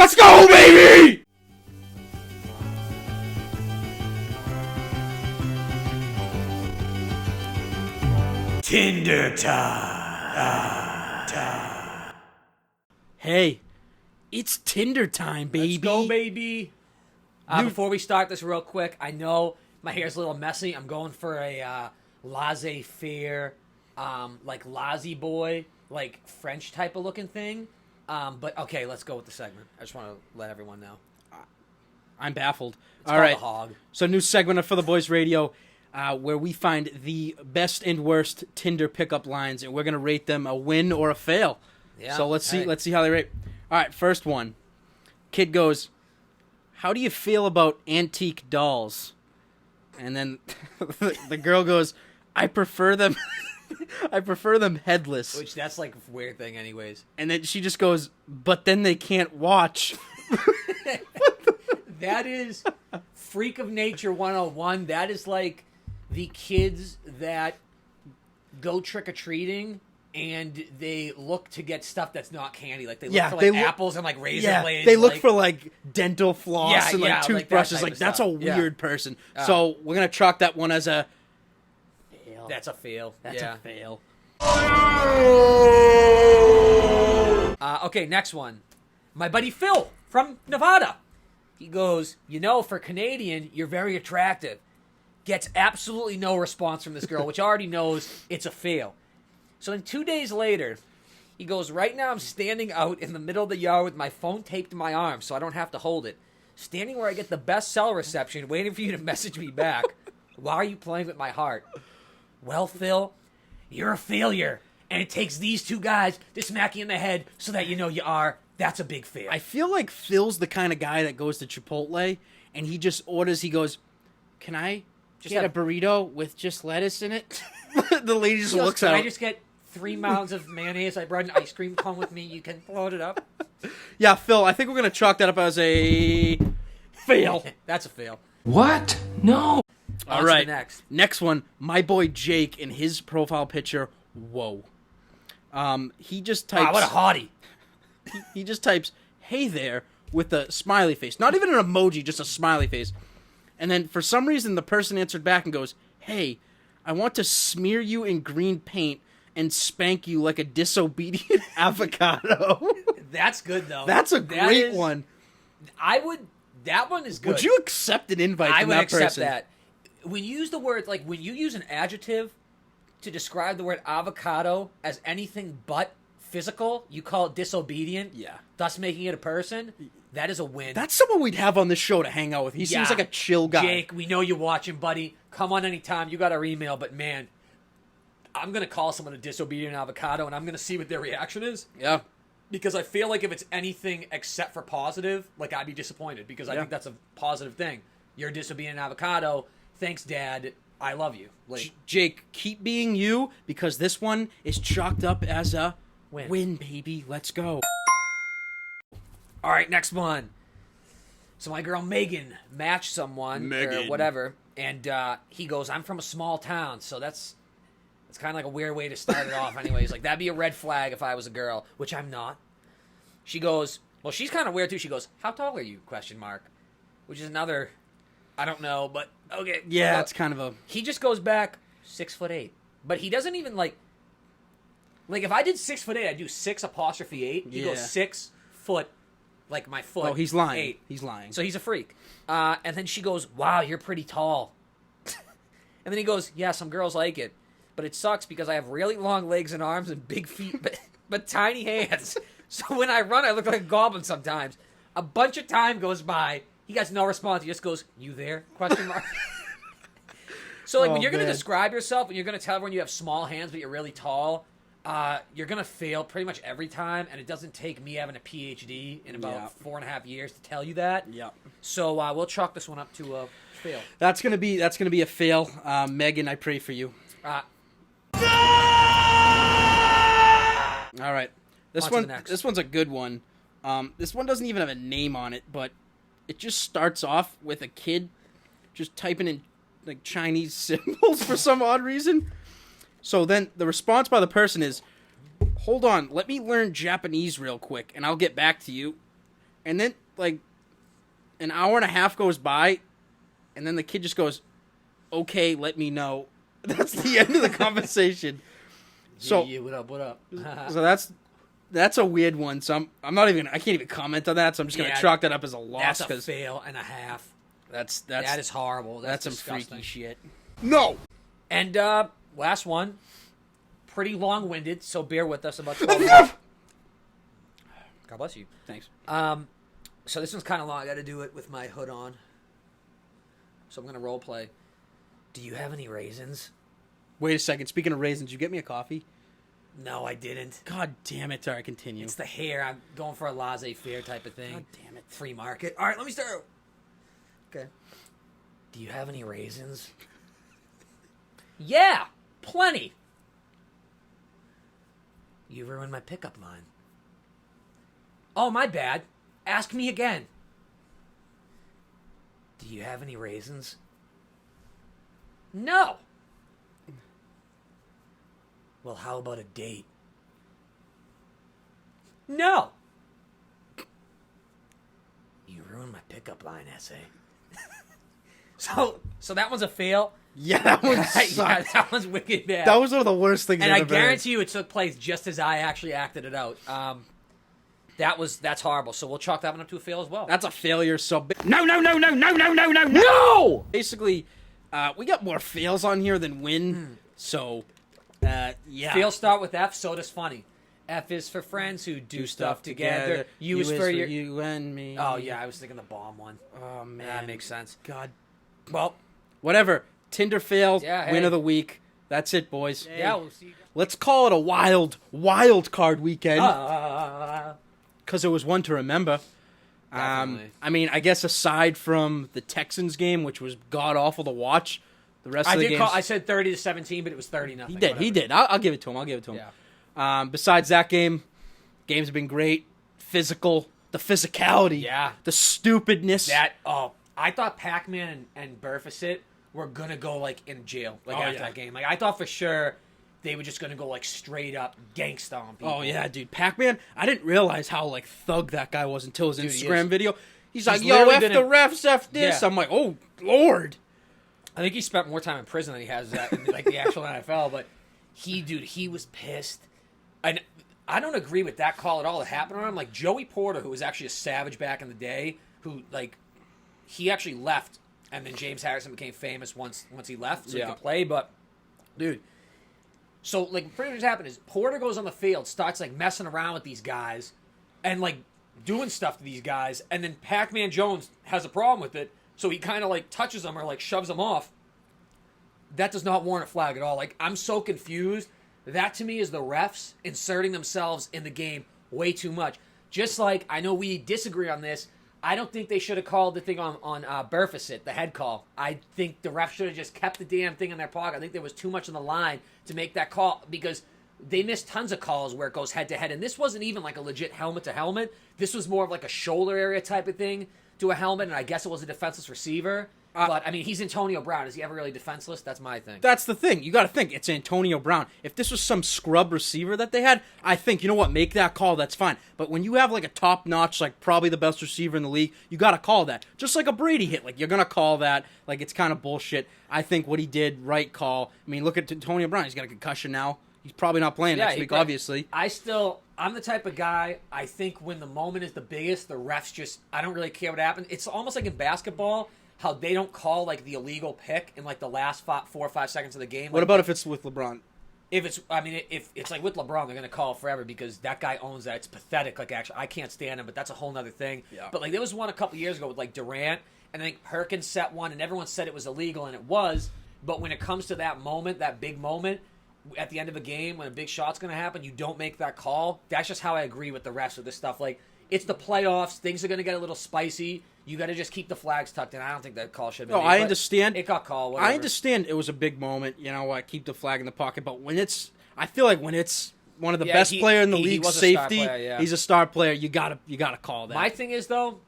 Let's go, baby! Tinder time. Hey, it's Tinder time, baby. Let's go, baby. Before we start this real quick, I know my hair's a little messy. I'm going for a laissez-faire, like lazy boy, like French type of looking thing. But okay, let's go with the segment. I just want to let everyone know. I'm baffled. It's All right. the hog. So, new segment For the Boys Radio, where we find the best and worst Tinder pickup lines, and we're gonna rate them a win or a fail. Yeah. So let's see. Hey. Let's see how they rate. All right. First one. Kid goes, "How do you feel about antique dolls?" And then the girl goes, "I prefer them. I prefer them headless." Which that's like a weird thing, anyways. And then she just goes, "But then they can't watch." That is Freak of Nature 101. That is like the kids that go trick-or-treating and they look to get stuff that's not candy. Like they look for like apples and like razor blades. They look for like dental floss and like toothbrushes. Like that's stuff. a weird person. So we're going to chalk that one as a fail. That's a fail. That's a fail. Okay, next one. My buddy Phil from Nevada. He goes, for Canadian, you're very attractive. Gets absolutely no response from this girl, which already knows it's a fail. So then 2 days later, he goes, right now I'm standing out in the middle of the yard with my phone taped to my arm so I don't have to hold it. Standing where I get the best cell reception, waiting for you to message me back. Why are you playing with my heart? Well, Phil, you're a failure. And it takes these two guys to smack you in the head so that you know you are. That's a big fail. I feel like Phil's the kind of guy that goes to Chipotle and he just orders, he goes, "Can I get a burrito with just lettuce in it?" The lady just looks at him. Can I just get 3 mounds of mayonnaise? I brought an ice cream cone with me. You can load it up. Yeah, Phil, I think we're going to chalk that up as a fail. That's a fail. What? No. All right. Next one. My boy Jake in his profile picture. Whoa. He just types. Wow, what a hottie. He just types, "Hey there," with a smiley face. Not even an emoji, just a smiley face. And then for some reason, the person answered back and goes, "Hey, I want to smear you in green paint and spank you like a disobedient avocado." That's good, though. That's a great one. That one is good. Would you accept an invite from that person? I would accept that. When you use the word, like, when you use an adjective to describe the word avocado as anything but physical, you call it disobedient, thus making it a person, that is a win. That's someone we'd have on this show to hang out with. He seems like a chill guy. Jake, we know you're watching, buddy. Come on anytime. You got our email, but man, I'm going to call someone a disobedient avocado, and I'm going to see what their reaction is. Yeah. Because I feel like if it's anything except for positive, like, I'd be disappointed, because I think that's a positive thing. You're a disobedient avocado. Thanks, Dad. I love you. Like, Jake, keep being you, because this one is chalked up as a win, baby. Let's go. All right, next one. So my girl Megan matched someone or whatever, and he goes, "I'm from a small town," so that's kind of like a weird way to start it off. Anyways, like, that'd be a red flag if I was a girl, which I'm not. She goes, well, she's kind of weird too. She goes, "How tall are you?" ? Which is another, I don't know, but okay. Yeah, it's kind of a. He just goes back 6'8", but he doesn't even like if I did 6'8", I'd do 6'8". He goes 6 foot. Like my foot. Oh, he's lying. 8. He's lying. So he's a freak. And then she goes, "Wow, you're pretty tall." And then he goes, "Yeah, some girls like it. But it sucks because I have really long legs and arms and big feet, but tiny hands. So when I run, I look like a goblin sometimes." A bunch of time goes by. He gets no response. He just goes, "You there?" ? So like when you're going to describe yourself, when you're going to tell everyone you have small hands but you're really tall, you're going to fail pretty much every time, and it doesn't take me having a PhD in about 4.5 years to tell you that. Yeah. So we'll chalk this one up to a fail. That's gonna be a fail. Megan, I pray for you. All right. This one's a good one. This one doesn't even have a name on it, but it just starts off with a kid just typing in like Chinese symbols for some odd reason. So then the response by the person is, "Hold on, let me learn Japanese real quick, and I'll get back to you." And then, like, an hour and a half goes by, and then the kid just goes, okay, let me know. That's the end of the conversation. So, yeah, what up? so that's a weird one. So I can't even comment on that. So I'm just gonna chalk that up as a loss. That's a fail and a half. That is horrible. That's some disgusting. freaky shit. No. And last one, pretty long-winded, so bear with us about 12 minutes. God bless you. Thanks. So this one's kind of long. I got to do it with my hood on. So I'm gonna role play. Do you have any raisins? Wait a second. Speaking of raisins, you get me a coffee? No, I didn't. God damn it. All right, continue. It's the hair. I'm going for a laissez-faire type of thing. God damn it. Free market. All right, let me start. Okay. Do you have any raisins? Yeah, plenty. You ruined my pickup line. Oh, my bad. Ask me again. Do you have any raisins? No. Well, how about a date? No. You ruined my pickup line essay. So that one's a fail. Yeah, that one sucked. Yeah, that one's wicked bad. That was one of the worst things and I've I ever heard. guarantee you it took place just as I actually acted it out. That's horrible. So we'll chalk that one up to a fail as well. That's a failure so big. No! Basically, we got more fails on here than win. So, yeah. Fails start with F, so does funny. F is for friends who do stuff together. U is for you and me. Oh, yeah, I was thinking the bomb one. Oh, man. That makes sense. God. Well, whatever. Tinder failed. Yeah, Win hey. of the week. That's it, boys. yeah, we'll see. Let's call it a wild card weekend. Because it was one to remember. Definitely. I mean, I guess aside from the Texans game, which was god-awful to watch, the rest of the games... I said 30-17, but it was 30-0. He did. I'll give it to him. Yeah. Besides that games have been great. Physical. The physicality. Yeah. The stupidness. I thought Pac-Man and Burficit were going to go, like, in jail after that game. Like, I thought for sure they were just going to go, like, straight up gangsta on people. Oh, yeah, dude. Pac-Man, I didn't realize how, like, thug that guy was until his Instagram video. He's like, yo, F the refs, F this. Yeah. I'm like, oh, Lord. I think he spent more time in prison than he has in, like, the actual NFL, but he was pissed. And I don't agree with that call at all that happened on him. Like, Joey Porter, who was actually a savage back in the day, who, like, he actually left, and then James Harrison became famous once he left, so he could play, but, dude... So, like, pretty much what happened is Porter goes on the field, starts, like, messing around with these guys and, like, doing stuff to these guys, and then Pac-Man Jones has a problem with it, so he kind of, like, touches them or, like, shoves them off. That does not warrant a flag at all. Like, I'm so confused. That, to me, is the refs inserting themselves in the game way too much. Just like, I know we disagree on this, I don't think they should have called the thing on Burficit, the head call. I think the ref should have just kept the damn thing in their pocket. I think there was too much on the line to make that call because they missed tons of calls where it goes head-to-head. And this wasn't even like a legit helmet-to-helmet. This was more of like a shoulder area type of thing to a helmet, and I guess it was a defenseless receiver. But, I mean, he's Antonio Brown. Is he ever really defenseless? That's my thing. That's the thing. You got to think, it's Antonio Brown. If this was some scrub receiver that they had, I think, you know what, make that call, that's fine. But when you have, like, a top-notch, like, probably the best receiver in the league, you got to call that. Just like a Brady hit. Like, you're going to call that. Like, it's kind of bullshit. I think what he did, right call. I mean, look at Antonio Brown. He's got a concussion now. He's probably not playing next week, obviously. I'm the type of guy, I think when the moment is the biggest, the refs just, I don't really care what happens. It's almost like in basketball, how they don't call, like, the illegal pick in, like, the last 4 or 5 seconds of the game. What about if it's with LeBron? If it's like with LeBron, they're going to call forever because that guy owns that. It's pathetic. Like, actually, I can't stand him, but that's a whole other thing. Yeah. But, like, there was one a couple years ago with, like, Durant, and I think Perkins set one, and everyone said it was illegal, and it was. But when it comes to that moment, that big moment, at the end of a game, when a big shot's going to happen, you don't make that call. That's just how I agree with the rest of this stuff. Like, it's the playoffs. Things are going to get a little spicy. You got to just keep the flags tucked in. I don't think that call should have been made. I understand. It got called. Whatever. I understand it was a big moment. You know, I keep the flag in the pocket. But when it's, I feel like when it's one of the best player in the league, safety, he's a star player. You gotta call that. My thing is though,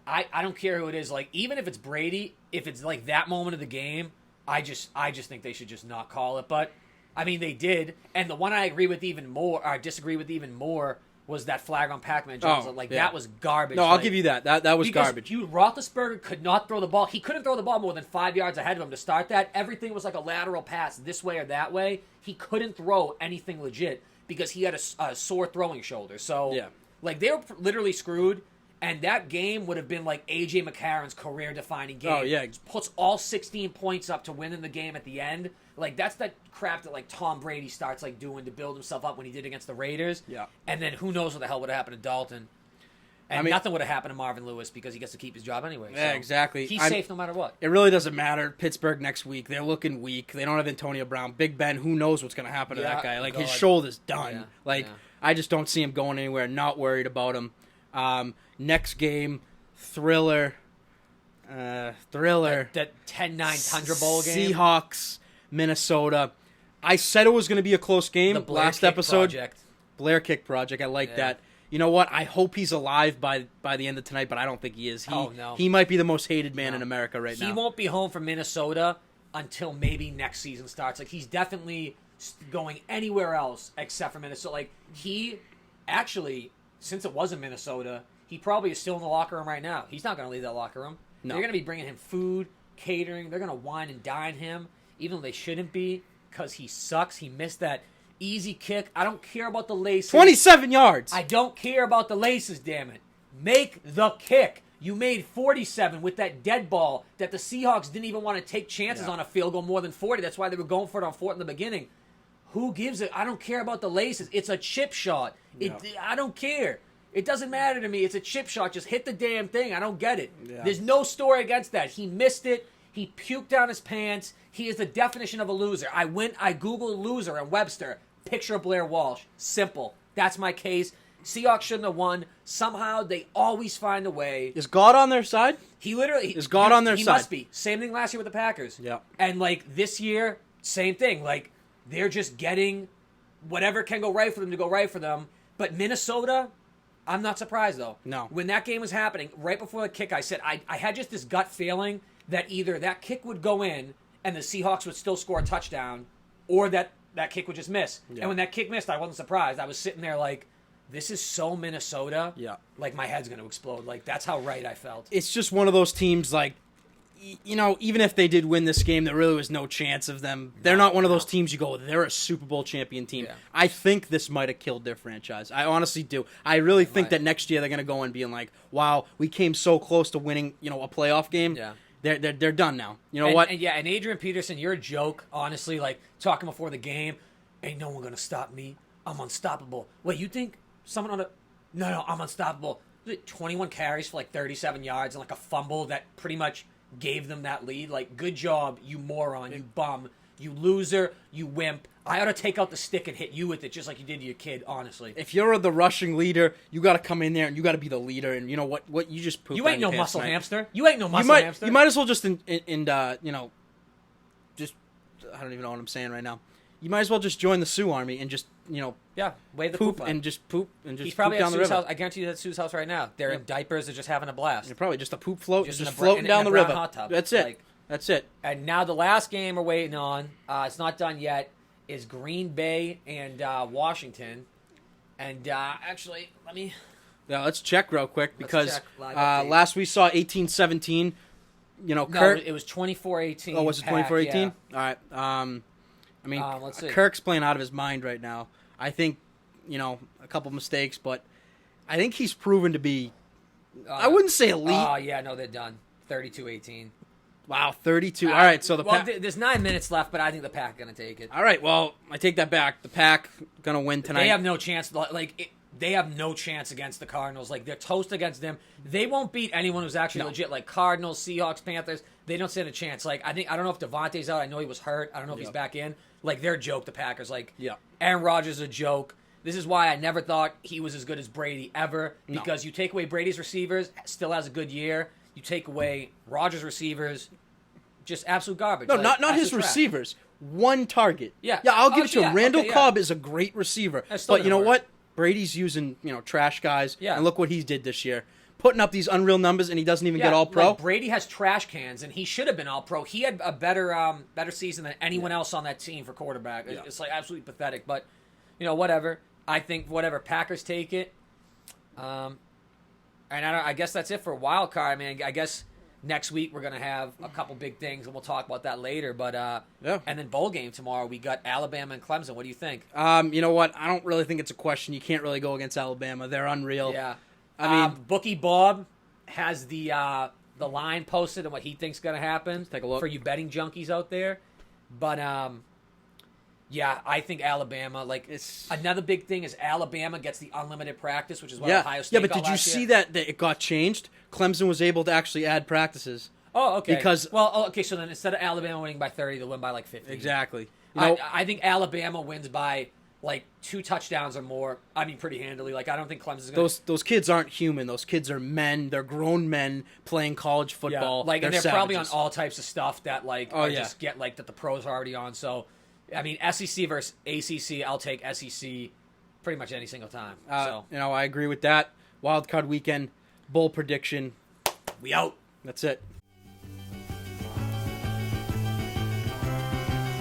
I don't care who it is. Like even if it's Brady, if it's like that moment of the game, I just think they should just not call it. But I mean, they did. And the one I agree with even more, or disagree with even more, was that flag on Pac-Man Jones. That was garbage. No, I'll give you that. That was garbage. Roethlisberger could not throw the ball. He couldn't throw the ball more than 5 yards ahead of him to start that. Everything was like a lateral pass this way or that way. He couldn't throw anything legit because he had a sore throwing shoulder. So, they were literally screwed. And that game would have been like A.J. McCarron's career-defining game. Oh, yeah. Puts all 16 points up to win in the game at the end. That's that crap that, Tom Brady starts, doing to build himself up when he did against the Raiders. Yeah. And then who knows what the hell would have happened to Dalton. And nothing would have happened to Marvin Lewis because he gets to keep his job anyway. Yeah, so exactly. He's safe no matter what. It really doesn't matter. Pittsburgh next week, they're looking weak. They don't have Antonio Brown. Big Ben, who knows what's going to happen to that guy. His shoulder's done. Yeah. I just don't see him going anywhere. Not worried about him. Next game, Thriller. That 10-9 Tundra Bowl game. Seahawks, Minnesota. I said it was going to be a close game the Blair last Kick episode. Project. Blair Kick Project. I like that. You know what? I hope he's alive by the end of tonight, but I don't think he is. He might be the most hated man in America right now. He won't be home from Minnesota until maybe next season starts. He's definitely going anywhere else except for Minnesota. He actually, since it was in Minnesota, he probably is still in the locker room right now. He's not going to leave that locker room. No. They're going to be bringing him food, catering. They're going to wine and dine him, even though they shouldn't be, because he sucks. He missed that easy kick. I don't care about the laces. 27 yards. I don't care about the laces, damn it. Make the kick. You made 47 with that dead ball that the Seahawks didn't even want to take chances on a field goal more than 40. That's why they were going for it on 4th in the beginning. Who gives it? I don't care about the laces. It's a chip shot. I don't care. It doesn't matter to me. It's a chip shot. Just hit the damn thing. I don't get it. Yeah. There's no story against that. He missed it. He puked down his pants. He is the definition of a loser. I Googled loser on Webster. Picture of Blair Walsh. Simple. That's my case. Seahawks shouldn't have won. Somehow, they always find a way. Is God on their side? Is God on their side? He must be. Same thing last year with the Packers. Yeah. And, this year, same thing. They're just getting whatever can go right for them to go right for them. But Minnesota, I'm not surprised, though. No. When that game was happening, right before the kick, I said I had just this gut feeling that either that kick would go in and the Seahawks would still score a touchdown, or that kick would just miss. Yeah. And when that kick missed, I wasn't surprised. I was sitting there this is so Minnesota. Yeah. My head's going to explode. That's how right I felt. It's just one of those teams, even if they did win this game, there really was no chance of them. They're not one of those teams you go, they're a Super Bowl champion team. Yeah. I think this might have killed their franchise. I honestly do. I really think that next year they're going to go and being wow, we came so close to winning, a playoff game. Yeah. They're done now. You know what? And Adrian Peterson, you're a joke, honestly, talking before the game. Ain't no one going to stop me. I'm unstoppable. Wait, you think someone on a... No, I'm unstoppable. 21 carries for 37 yards and a fumble that pretty much gave them that lead. Good job, you moron, you bum, you loser, you wimp. I ought to take out the stick and hit you with it just like you did to your kid, honestly. If you're the rushing leader, you got to come in there and you got to be the leader. And you know what? You just pooped. You ain't no muscle hamster. You ain't no muscle hamster. You might as well just just I don't even know what I'm saying right now. You might as well just join the Sioux Army and just wave the poop and just poop and just He's probably poop down at the Sue's river. house. I guarantee you that Sue's house right now. They're in diapers. They're just having a blast. You're probably just a poop float, just in a floating down the brown river. hot tub. That's it. That's it. And now the last game we're waiting on, it's not done yet, is Green Bay and Washington. And actually, let's check real quick because last we saw 18-17. No, Kirk, it was 24-18. Oh, was it 24-18? Yeah. All right. Let's see. Kirk's playing out of his mind right now. I think, a couple mistakes, but I think he's proven to be, I wouldn't say elite. Oh, yeah, no, they're done. 32-18. Wow, 32. All right, so there's 9 minutes left, but I think the Pack are going to take it. All right, well, I take that back. The Pack going to win tonight. They have no chance. They have no chance against the Cardinals. They're toast against them. They won't beat anyone who's actually legit, Cardinals, Seahawks, Panthers. They don't stand a chance. I don't know if Devontae's out. I know he was hurt. I don't know if he's back in. They're a joke, the Packers. Aaron Rodgers is a joke. This is why I never thought he was as good as Brady ever, because you take away Brady's receivers, still has a good year. You take away Rodgers' receivers, just absolute garbage. No, not his receivers. One target. Yeah. Yeah, I'll give it to him. Randall Cobb is a great receiver. But you know what? Brady's using, trash guys. Yeah. And look what he did this year. Putting up these unreal numbers, and he doesn't even get all-pro. Brady has trash cans, and he should have been all-pro. He had a better season than anyone else on that team for quarterback. It's absolutely pathetic. But, whatever. I think whatever, Packers take it. And I guess that's it for wild card. I mean, I guess next week we're gonna have a couple big things, and we'll talk about that later. But Yeah. And then bowl game tomorrow. We got Alabama and Clemson. What do you think? You know what? I don't really think it's a question. You can't really go against Alabama. They're unreal. Yeah. I mean, Bookie Bob has the line posted and what he thinks going to happen. Take a look. For you betting junkies out there. But, yeah, I think Alabama, another big thing is Alabama gets the unlimited practice, which is what Ohio State Yeah, but got did you last see year. that it got changed? Clemson was able to actually add practices. Oh, okay. Because so then instead of Alabama winning by 30, they'll win by 50. Exactly. I think Alabama wins by 2 touchdowns or more. I mean, pretty handily. I don't think Clemson's going to... Those kids aren't human. Those kids are men. They're grown men playing college football. Yeah, and they're savages. probably on all types of stuff that just get that the pros are already on. So, I mean, SEC versus ACC, I'll take SEC pretty much any single time. I agree with that. Wild card weekend, bowl prediction. We out. That's it.